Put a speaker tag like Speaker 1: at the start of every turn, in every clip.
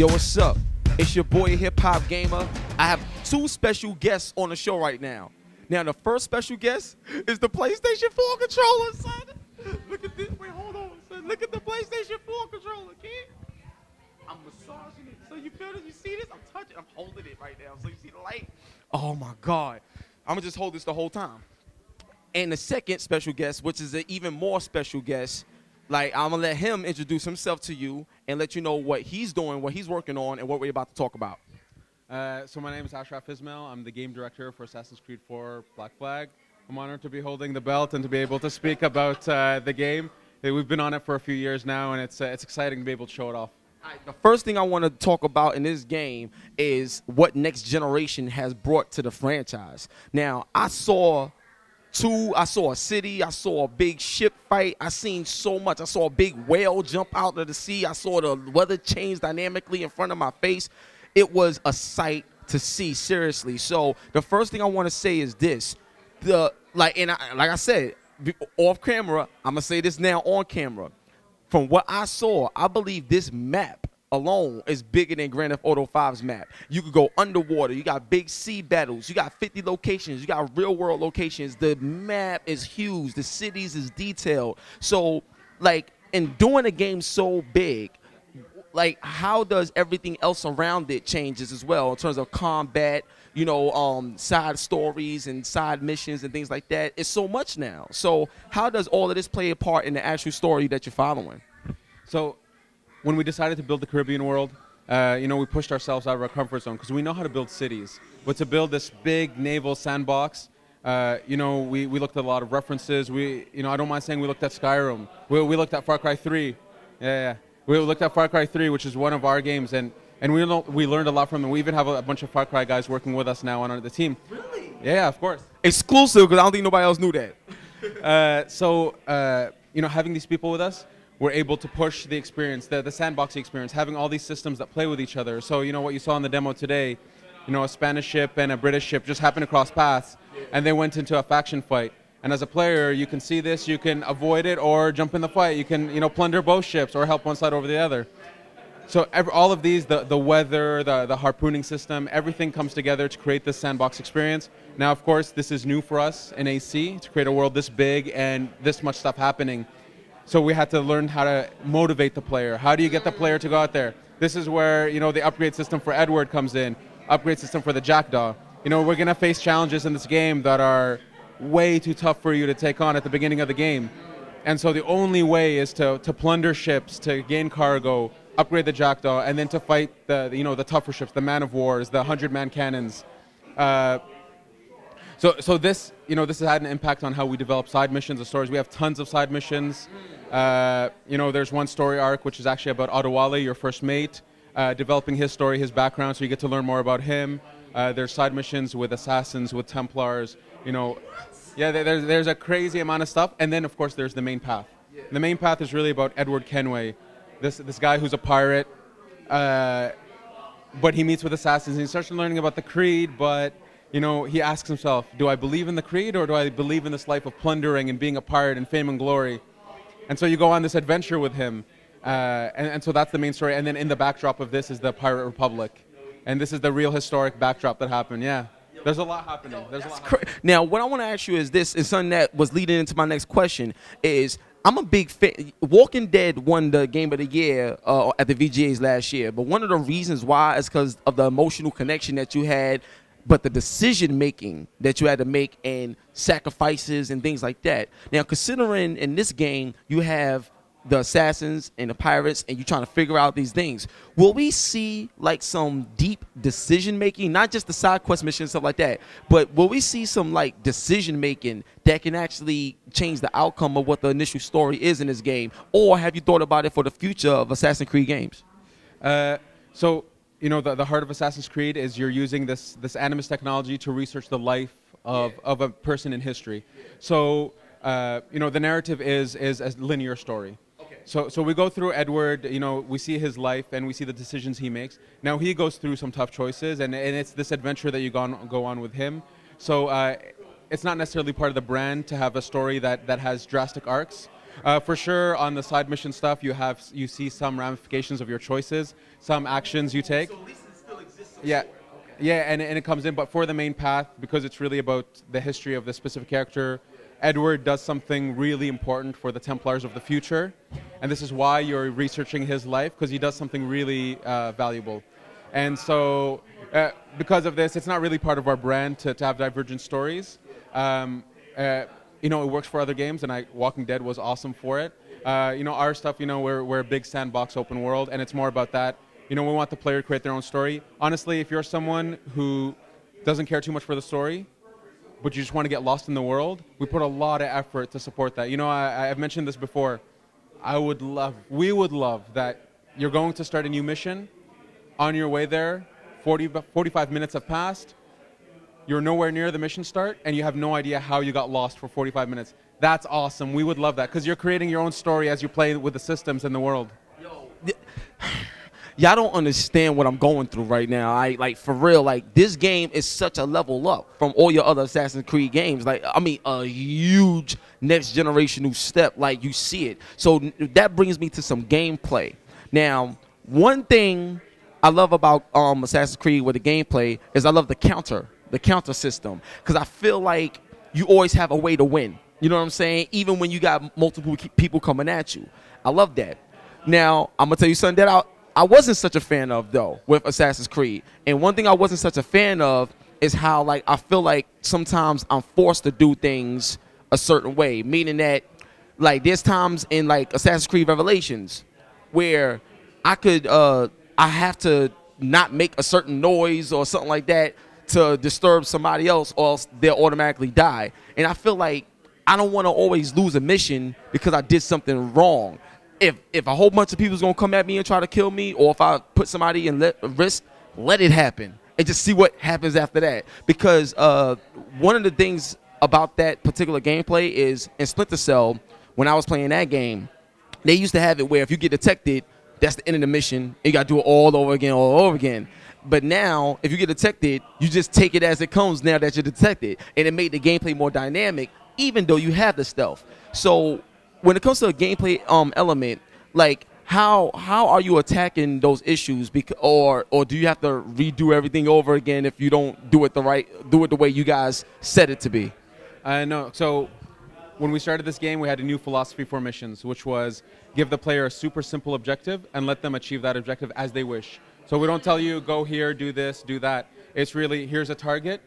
Speaker 1: Yo, what's up? It's your boy Hip Hop Gamer. I have two special guests on the show right now. Now, the first special guest is the PlayStation 4 controller, son. Look at this. Wait, hold on, son. Look at the PlayStation 4 controller, kid. I'm massaging it. So you feel it? You see this? I'm touching. I'm holding it right now. So you see the light? Oh my God. I'm gonna just hold this the whole time. And the second special guest, which is an even more special guest, like I'm gonna let him introduce himself to you and let you know what he's doing, what he's working on, and what we're about to talk about.
Speaker 2: So my name is Ashraf Ismail. I'm the game director for Assassin's Creed 4 Black Flag. I'm honored to be holding the belt and to be able to speak about the game. We've been on it for a few years now, and it's exciting to be able to show it off.
Speaker 1: The first thing I want to talk about in this game is what Next Generation has brought to the franchise. Now, I saw a city, I saw a big ship fight, I seen so much. I saw a big whale jump out of the sea, I saw the weather change dynamically in front of my face. It was a sight to see, seriously. So the first thing I want to say is this. Like I said, off camera, I'm going to say this now on camera. From what I saw, I believe this map alone is bigger than Grand Theft Auto 5's map. You could go underwater. You got big sea battles. You got 50 locations. You got real-world locations. The map is huge. The cities is detailed. So, like, in doing a game so big, like, how does everything else around it changes as well in terms of combat, you know, side stories and side missions and things like that? It's so much now. So how does all of this play a part in the actual story that you're following?
Speaker 2: So when we decided to build the Caribbean world, you know, we pushed ourselves out of our comfort zone because we know how to build cities. But to build this big naval sandbox, you know, we looked at a lot of references. You know, I don't mind saying we looked at Skyrim. We looked at Far Cry 3. Yeah. We looked at Far Cry 3, which is one of our games, and we learned a lot from them. We even have a bunch of Far Cry guys working with us now on the team.
Speaker 1: Really?
Speaker 2: Yeah, of course.
Speaker 1: Exclusive, because I don't think nobody else knew that.
Speaker 2: You know, having these people with us, we're able to push the experience, the sandbox experience, having all these systems that play with each other. So, you know, what you saw in the demo today, you know, a Spanish ship and a British ship just happened to cross paths, and they went into a faction fight. And as a player, you can see this, you can avoid it or jump in the fight. You can, you know, plunder both ships or help one side over the other. So all of these, the weather, the harpooning system, everything comes together to create this sandbox experience. Now, of course, this is new for us in AC, to create a world this big and this much stuff happening. So we had to learn how to motivate the player. How do you get the player to go out there? This is where, you know, the upgrade system for Edward comes in, upgrade system for the Jackdaw. You know, we're going to face challenges in this game that are way too tough for you to take on at the beginning of the game. And so the only way is to plunder ships, to gain cargo, upgrade the Jackdaw, and then to fight the tougher ships, the man of wars, the 100-man cannons. So this, you know, this has had an impact on how we develop side missions and stories. We have tons of side missions. You know, there's one story arc which is actually about Adewale, your first mate, developing his story, his background, so you get to learn more about him. There's side missions with assassins, with Templars, you know. Yeah, there's a crazy amount of stuff, and then of course there's the main path. Yeah. The main path is really about Edward Kenway, this guy who's a pirate, but he meets with assassins and he starts learning about the creed. But you know, he asks himself, do I believe in the creed or do I believe in this life of plundering and being a pirate and fame and glory? And so you go on this adventure with him, and so that's the main story. And then in the backdrop of this is the Pirate Republic, and this is the real historic backdrop that happened. Yeah. There's a lot happening.
Speaker 1: Now, what I want to ask you is this, is something that was leading into my next question, is I'm a big fan. Walking Dead won the Game of the Year at the VGAs last year, but one of the reasons why is because of the emotional connection that you had, but the decision-making that you had to make and sacrifices and things like that. Now, considering in this game you have the assassins and the pirates, and you're trying to figure out these things, will we see like some deep decision making, not just the side quest missions and stuff like that, but will we see some like decision making that can actually change the outcome of what the initial story is in this game? Or have you thought about it for the future of Assassin's Creed games?
Speaker 2: So you know, the heart of Assassin's Creed is you're using this animus technology to research the life of a person in history. So you know, the narrative is a linear story. So we go through Edward, you know, we see his life and we see the decisions he makes. Now he goes through some tough choices, and it's this adventure that you go on with him. So it's not necessarily part of the brand to have a story that has drastic arcs, For sure, on the side mission stuff, you see some ramifications of your choices, some actions you take.
Speaker 1: So at least it still exists.
Speaker 2: Yeah, yeah, and it comes in. But for the main path, because it's really about the history of the specific character, Edward does something really important for the Templars of the future, and this is why you're researching his life, because he does something really valuable. And so, because of this, it's not really part of our brand to have divergent stories. You know, it works for other games, and Walking Dead was awesome for it. You know, our stuff, you know, we're a big sandbox open world, and it's more about that. You know, we want the player to create their own story. Honestly, if you're someone who doesn't care too much for the story, but you just want to get lost in the world, we put a lot of effort to support that. You know, I've mentioned this before. We would love that you're going to start a new mission. On your way there, 45 minutes have passed. You're nowhere near the mission start, and you have no idea how you got lost for 45 minutes. That's awesome. We would love that, because you're creating your own story as you play with the systems in the world.
Speaker 1: Y'all don't understand what I'm going through right now. Like, for real, like, this game is such a level up from all your other Assassin's Creed games. Like, I mean, a huge next generational step. Like, you see it. So that brings me to some gameplay. Now, one thing I love about Assassin's Creed with the gameplay is I love the counter system, because I feel like you always have a way to win. You know what I'm saying? Even when you got multiple people coming at you. I love that. Now, I'm going to tell you something that I wasn't such a fan of, though, with Assassin's Creed. And one thing I wasn't such a fan of is how, like, I feel like sometimes I'm forced to do things a certain way, meaning that, like, there's times in, like, Assassin's Creed Revelations where I have to not make a certain noise or something like that to disturb somebody else, or else they'll automatically die. And I feel like I don't want to always lose a mission because I did something wrong. If a whole bunch of people's gonna come at me and try to kill me, or if I put somebody in risk, let it happen and just see what happens after that. Because one of the things about that particular gameplay is in Splinter Cell, when I was playing that game, they used to have it where if you get detected, that's the end of the mission. You got to do it all over again. But now, if you get detected, you just take it as it comes now that you're detected. And it made the gameplay more dynamic, even though you have the stealth. So when it comes to a gameplay element, like how are you attacking those issues? Or do you have to redo everything over again if you don't do it the way you guys set it to be?
Speaker 2: No. So when we started this game, we had a new philosophy for missions, which was give the player a super simple objective and let them achieve that objective as they wish. So we don't tell you, go here, do this, do that. It's really, here's a target,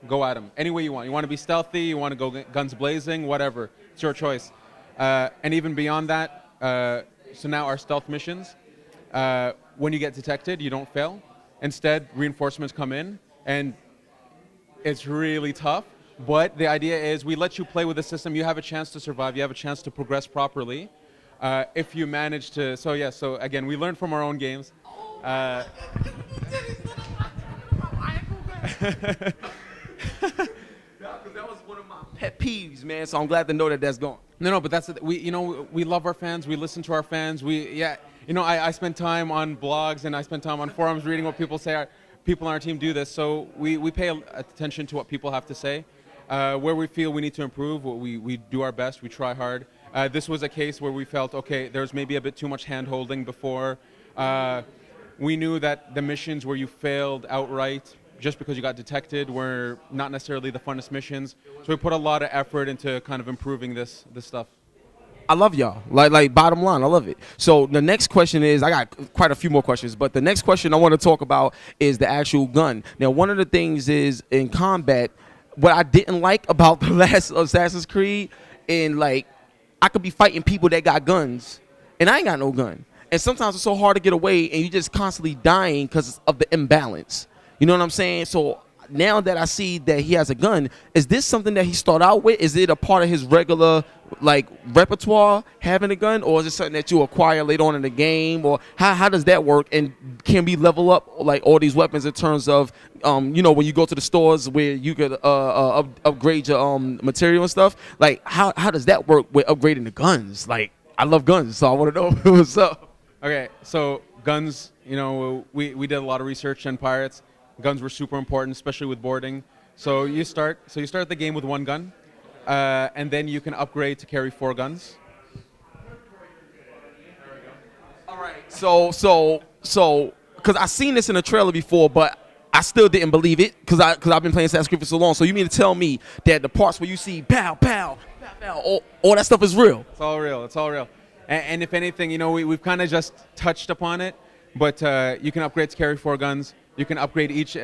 Speaker 2: go at them. Any way you want. You want to be stealthy, you want to go guns blazing, whatever. It's your choice. And even beyond that, so now our stealth missions, when you get detected, you don't fail. Instead, reinforcements come in, and it's really tough. But the idea is we let you play with the system. You have a chance to survive. You have a chance to progress properly. If you manage to, so yeah, so again, we learn from our own games.
Speaker 1: Because that was one of my pet peeves, man. So I'm glad to know that that's gone.
Speaker 2: No, but that's we love our fans. We listen to our fans. I spend time on blogs and I spend time on forums reading what people say. People on our team do this, so we pay attention to what people have to say. Where we feel we need to improve, we do our best. We try hard. This was a case where we felt, okay, there's maybe a bit too much hand-holding before. We knew that the missions where you failed outright just because you got detected were not necessarily the funnest missions. So we put a lot of effort into kind of improving this stuff.
Speaker 1: I love y'all. Like bottom line, I love it. So the next question is, I got quite a few more questions, but the next question I want to talk about is the actual gun. Now, one of the things is in combat, what I didn't like about the last Assassin's Creed, and like I could be fighting people that got guns, and I ain't got no gun. And sometimes it's so hard to get away, and you're just constantly dying because of the imbalance. You know what I'm saying? So now that I see that he has a gun, is this something that he started out with? Is it a part of his regular like repertoire, having a gun, or is it something that you acquire later on in the game, or how does that work? And can we level up like all these weapons in terms of when you go to the stores where you could upgrade your material and stuff? Like how does that work with upgrading the guns? Like I love guns, so I want to know what's up.
Speaker 2: Okay, so guns, we did a lot of research on pirates. Guns were super important, especially with boarding. So you start the game with one gun, and then you can upgrade to carry 4 guns.
Speaker 1: Because I seen this in a trailer before, but I still didn't believe it because I've been playing Assassin's Creed for so long. So you mean to tell me that the parts where you see pow, pow, pow, pow, all that stuff is real?
Speaker 2: It's all real. It's all real. And if anything, you know, we've kind of just touched upon it, but you can upgrade to carry 4 guns. You can upgrade each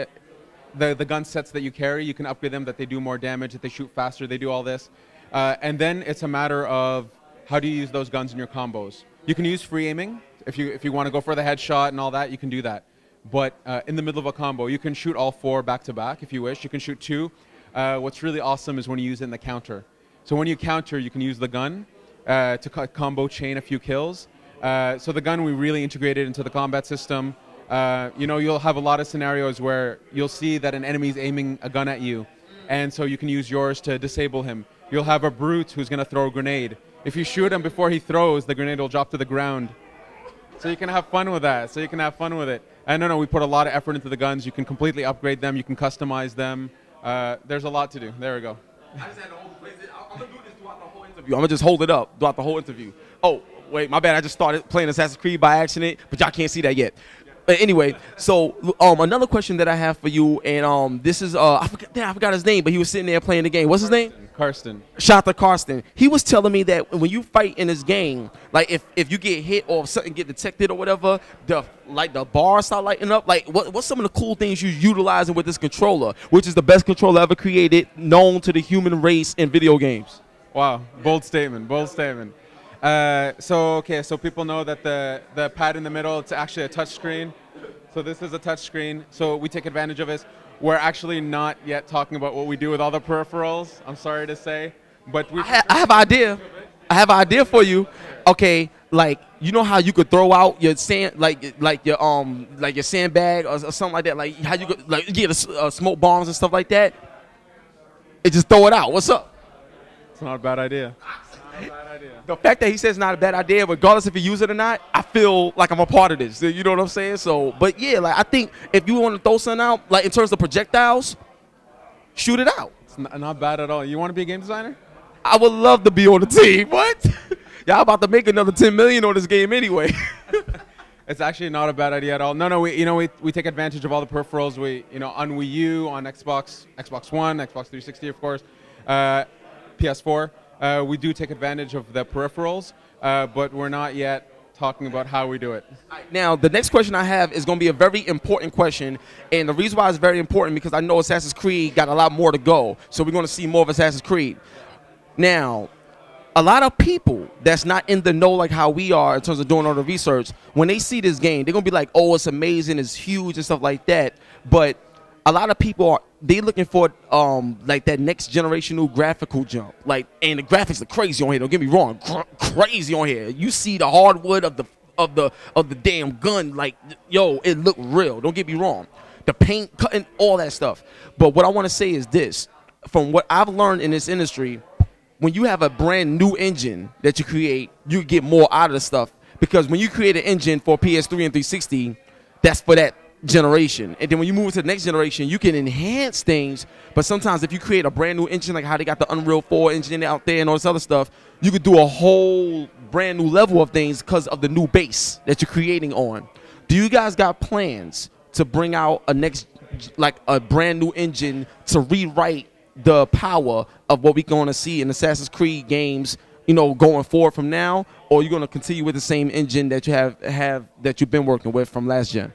Speaker 2: the gun sets that you carry. You can upgrade them that they do more damage, that they shoot faster, they do all this. And then it's a matter of how do you use those guns in your combos. You can use free aiming. If you want to go for the headshot and all that, you can do that. But in the middle of a combo, you can shoot all 4 back to back if you wish. You can shoot 2. What's really awesome is when you use it in the counter. So when you counter, you can use the gun to combo chain a few kills. So the gun we really integrated into the combat system. You know, you'll have a lot of scenarios where you'll see that an enemy's aiming a gun at you, and so you can use yours to disable him. You'll have a brute who's going to throw a grenade. If you shoot him before he throws, the grenade will drop to the ground. So you can have fun with that. So you can have fun with it. And no, we put a lot of effort into the guns. You can completely upgrade them. You can customize them. There's a lot to do. There we go.
Speaker 1: I just had to hold it. I'm going to do this throughout the whole interview. I'm going to just hold it up throughout the whole interview. Oh, wait, my bad. I just started playing Assassin's Creed by accident, but y'all can't see that yet. But anyway, so another question that I have for you, and this is I forgot his name, but he was sitting there playing the game. What's his name?
Speaker 2: Karsten.
Speaker 1: Shota Karsten. He was telling me that when you fight in this game, like if you get hit or if something get detected or whatever, the bars start lighting up. Like what's some of the cool things you're utilizing with this controller, which is the best controller ever created, known to the human race in video games?
Speaker 2: Wow, bold statement. Bold statement. So people know that the pad in the middle, it's actually a touch screen. So this is a touch screen. So we take advantage of it. We're actually not yet talking about what we do with all the peripherals. I'm sorry to say, but
Speaker 1: I have an idea. I have an idea for you. Okay, like you know how you could throw out your sand, like your sandbag or something like that. Like how you could get smoke bombs and stuff like that. And just throw it out. What's up?
Speaker 2: It's not a bad idea.
Speaker 1: The fact that he says it's not a bad idea, regardless if you use it or not, I feel like I'm a part of this. You know what I'm saying? So, but yeah, like I think if you want to throw something out, like in terms of projectiles, shoot it out.
Speaker 2: It's not bad at all. You want to be a game designer?
Speaker 1: I would love to be on the team. What? Y'all about to make another 10 million on this game anyway.
Speaker 2: It's actually not a bad idea at all. No, we take advantage of all the peripherals. On Wii U, on Xbox One, Xbox 360, of course, PS4. We do take advantage of the peripherals, but we're not yet talking about how we do it.
Speaker 1: Now, the next question I have is going to be a very important question, and the reason why it's very important because I know Assassin's Creed got a lot more to go, so we're going to see more of Assassin's Creed. Now, a lot of people that's not in the know like how we are in terms of doing all the research, when they see this game, they're going to be like, oh, it's amazing, it's huge and stuff like that, but a lot of people they looking for like that next generational graphical jump, like, and the graphics are crazy on here. Don't get me wrong, crazy on here. You see the hardwood of the damn gun, like yo, it look real. Don't get me wrong, the paint cutting, all that stuff. But what I want to say is this: from what I've learned in this industry, when you have a brand new engine that you create, you get more out of the stuff because when you create an engine for PS3 and 360, that's for that generation, and then when you move to the next generation, you can enhance things. But sometimes if you create a brand new engine, like how they got the Unreal 4 engine out there and all this other stuff, you could do a whole brand new level of things because of the new base that you're creating on. Do you guys got plans to bring out a brand new engine to rewrite the power of what we're going to see in Assassin's Creed games, going forward from now, or are you going to continue with the same engine that you have that you've been working with from last gen?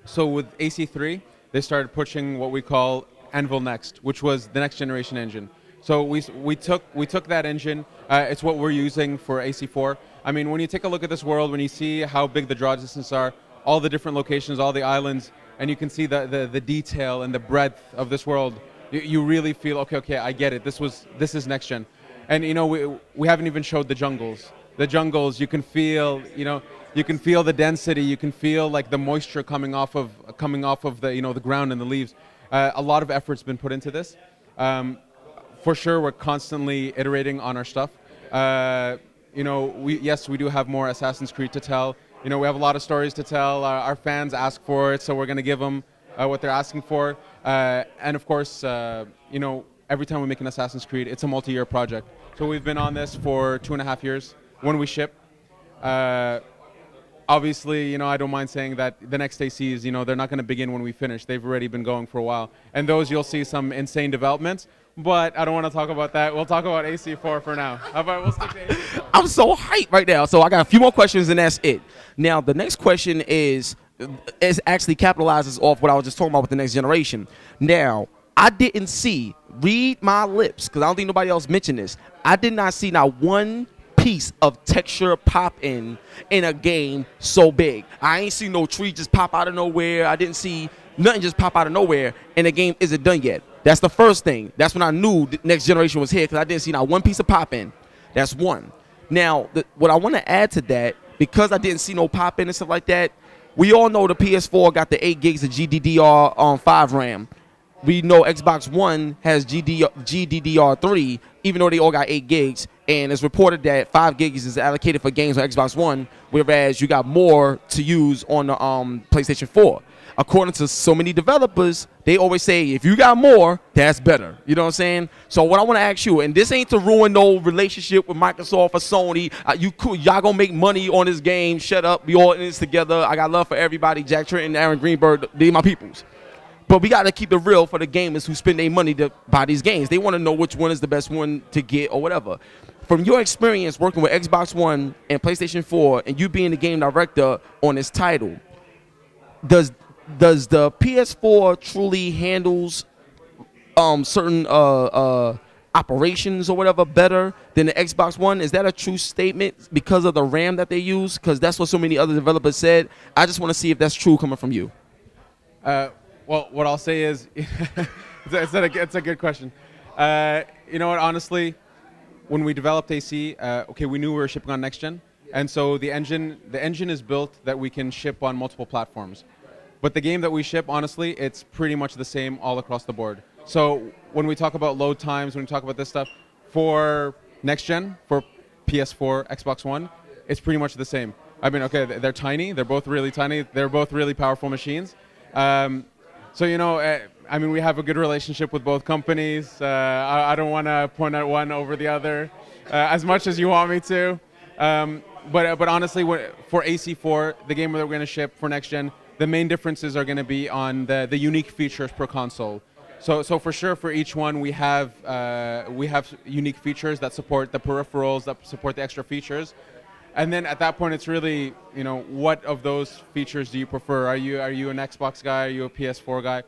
Speaker 2: So with AC3, they started pushing what we call Anvil Next, which was the next generation engine. So we took that engine. It's what we're using for AC4. I mean, when you take a look at this world, when you see how big the draw distances are, all the different locations, all the islands, and you can see the detail and the breadth of this world, you really feel okay, I get it. This is next gen. And we haven't even showed the jungles. The jungles, you can feel, you can feel the density. You can feel like the moisture coming off of the the ground and the leaves. A lot of effort's been put into this. For sure, we're constantly iterating on our stuff. We do have more Assassin's Creed to tell. We have a lot of stories to tell. Our fans ask for it, so we're going to give them what they're asking for. And of course, every time we make an Assassin's Creed, it's a multi-year project. So we've been on this for 2.5 years. When we ship, obviously, you know, I don't mind saying that the next ACs, you know, they're not going to begin when we finish. They've already been going for a while. And those, you'll see some insane developments. But I don't want to talk about that. We'll talk about AC4 for now. How about we'll stick to AC4?
Speaker 1: I'm so hyped right now. So I got a few more questions, and that's it. Now, the next question is actually capitalizes off what I was just talking about with the next generation. Now, I didn't see, read my lips, because I don't think nobody else mentioned this. I did not see not one piece of texture pop in a game so big. I ain't seen no tree just pop out of nowhere. I didn't see nothing just pop out of nowhere, and the game isn't done yet. That's the first thing. That's when I knew the next generation was here, because I didn't see not one piece of pop in. That's one. Now, what I want to add to that, because I didn't see no pop in and stuff like that, we all know the PS4 got the 8 gigs of GDDR5 RAM. We know Xbox One has GDDR3, even though they all got 8 gigs. And it's reported that 5 gigs is allocated for games on Xbox One, whereas you got more to use on the PlayStation 4. According to so many developers, they always say, if you got more, that's better. You know what I'm saying? So what I want to ask you, and this ain't to ruin no relationship with Microsoft or Sony. Y'all gonna make money on this game. Shut up. We all in this together. I got love for everybody. Jack Trenton, Aaron Greenberg, they my peoples. But we got to keep it real for the gamers who spend their money to buy these games. They want to know which one is the best one to get or whatever. From your experience working with Xbox One and PlayStation 4 and you being the game director on this title, does the PS4 truly handles certain operations or whatever better than the Xbox One? Is that a true statement because of the RAM that they use? Because that's what so many other developers said. I just want to see if that's true coming from you.
Speaker 2: Well, what I'll say is, it's a good question. You know what, honestly, when we developed AC, okay, we knew we were shipping on next gen, and so the engine is built that we can ship on multiple platforms. But the game that we ship, honestly, it's pretty much the same all across the board. So when we talk about load times, when we talk about this stuff, for next gen, for PS4, Xbox One, it's pretty much the same. I mean, okay, they're tiny, they're both really tiny, they're both really powerful machines. So, you know, I mean, we have a good relationship with both companies. I don't want to point at one over the other as much as you want me to. But honestly, for AC4, the game that we're going to ship for next gen, the main differences are going to be on the unique features per console. So for sure, for each one, we have unique features that support the peripherals, that support the extra features. And then at that point, it's really, you know, what of those features do you prefer? Are you an Xbox guy? Are you a PS4 guy?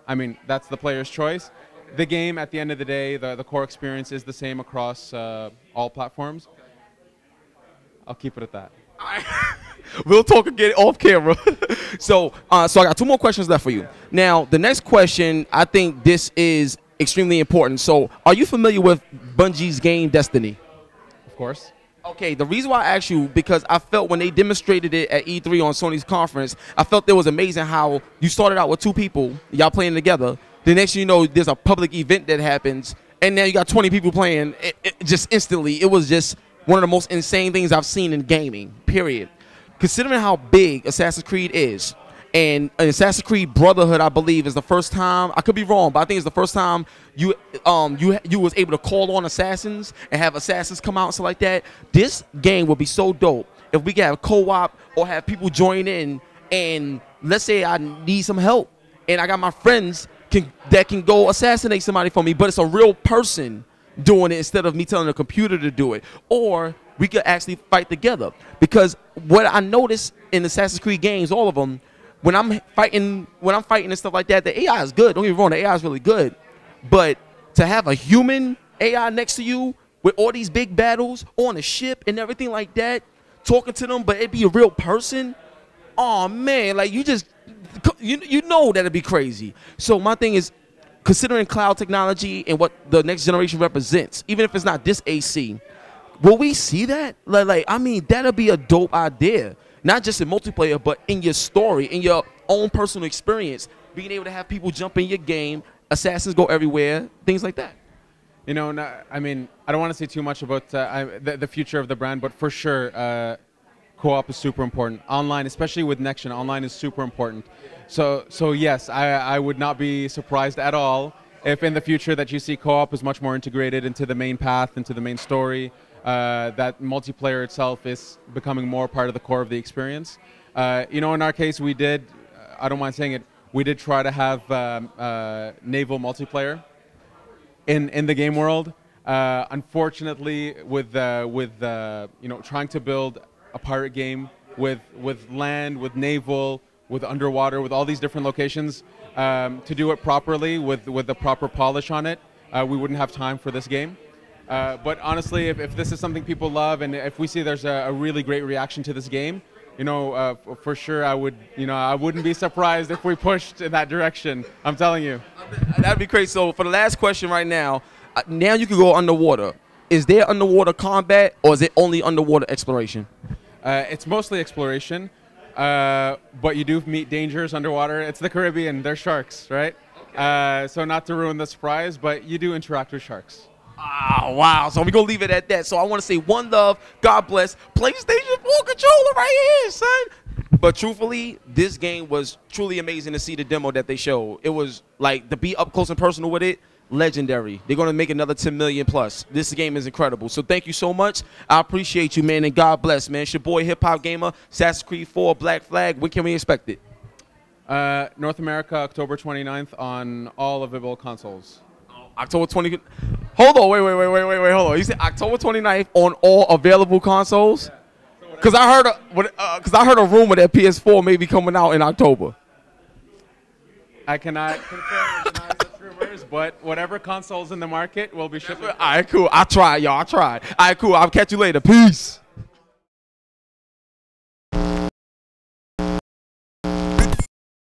Speaker 2: I mean, that's the player's choice. The game, at the end of the day, the core experience is the same across all platforms. I'll keep it at that.
Speaker 1: We'll talk again off camera. So I got 2 more questions left for you. Now, the next question, I think this is extremely important. So, are you familiar with Bungie's game Destiny?
Speaker 2: Of course.
Speaker 1: Okay, the reason why I asked you, because I felt when they demonstrated it at E3 on Sony's conference, I felt it was amazing how you started out with 2 people, y'all playing together. The next thing you know, there's a public event that happens, and now you got 20 people playing just instantly. It was just one of the most insane things I've seen in gaming, period. Considering how big Assassin's Creed is, and Assassin's Creed Brotherhood, I believe, is the first time, I could be wrong, but I think it's the first time you was able to call on assassins and have assassins come out and stuff like that. This game would be so dope if we could have co-op or have people join in, and let's say I need some help and I got my friends that can go assassinate somebody for me, but it's a real person doing it instead of me telling the computer to do it. Or we could actually fight together. Because what I noticed in Assassin's Creed games, all of them, when I'm fighting and stuff like that, the AI is good. Don't get me wrong, the AI is really good. But to have a human AI next to you with all these big battles on a ship and everything like that, talking to them, but it'd be a real person, oh man, like you know that'd be crazy. So my thing is, considering cloud technology and what the next generation represents, even if it's not this AC, will we see that? Like I mean, that'd be a dope idea. Not just in multiplayer, but in your story, in your own personal experience, being able to have people jump in your game, assassins go everywhere, things like that.
Speaker 2: You know, I mean, I don't want to say too much about the future of the brand, but for sure, co-op is super important. Online, especially with next gen, online is super important. So yes, I would not be surprised at all if in the future that you see co-op is much more integrated into the main path, into the main story. that multiplayer itself is becoming more part of the core of the experience. You know, in our case, we did, I don't mind saying it, we did try to have naval multiplayer in the game world. Unfortunately, with you know, trying to build a pirate game with land, with naval, with underwater, with all these different locations, to do it properly with the proper polish on it, we wouldn't have time for this game. But honestly, if this is something people love, and if we see there's a really great reaction to this game, you know, for sure, I wouldn't be surprised if we pushed in that direction. I'm telling you.
Speaker 1: That'd be great. So for the last question right now, now you can go underwater. Is there underwater combat, or is it only underwater exploration?
Speaker 2: It's mostly exploration, but you do meet dangers underwater. It's the Caribbean. They're sharks, right? Okay. So not to ruin the surprise, but you do interact with sharks.
Speaker 1: Oh, wow. So we're going to leave it at that. So I want to say one love, God bless, PlayStation 4 controller right here, son. But truthfully, this game was truly amazing to see the demo that they showed. It was like to be up close and personal with it, legendary. They're going to make another 10 million plus. This game is incredible. So thank you so much. I appreciate you, man, and God bless, man. It's your boy, Hip Hop Gamer, Assassin's Creed 4, Black Flag. When can we expect it?
Speaker 2: North America, October 29th on all available consoles.
Speaker 1: October 20th. Hold on, wait, hold on. You said October 29th on all available consoles? Because I heard a rumor that PS4 may be coming out in October.
Speaker 2: I cannot confirm or deny such rumors, but whatever consoles in the market will be shipping.
Speaker 1: All right, cool. I tried, y'all. I tried. All right, cool. I'll catch you later. Peace.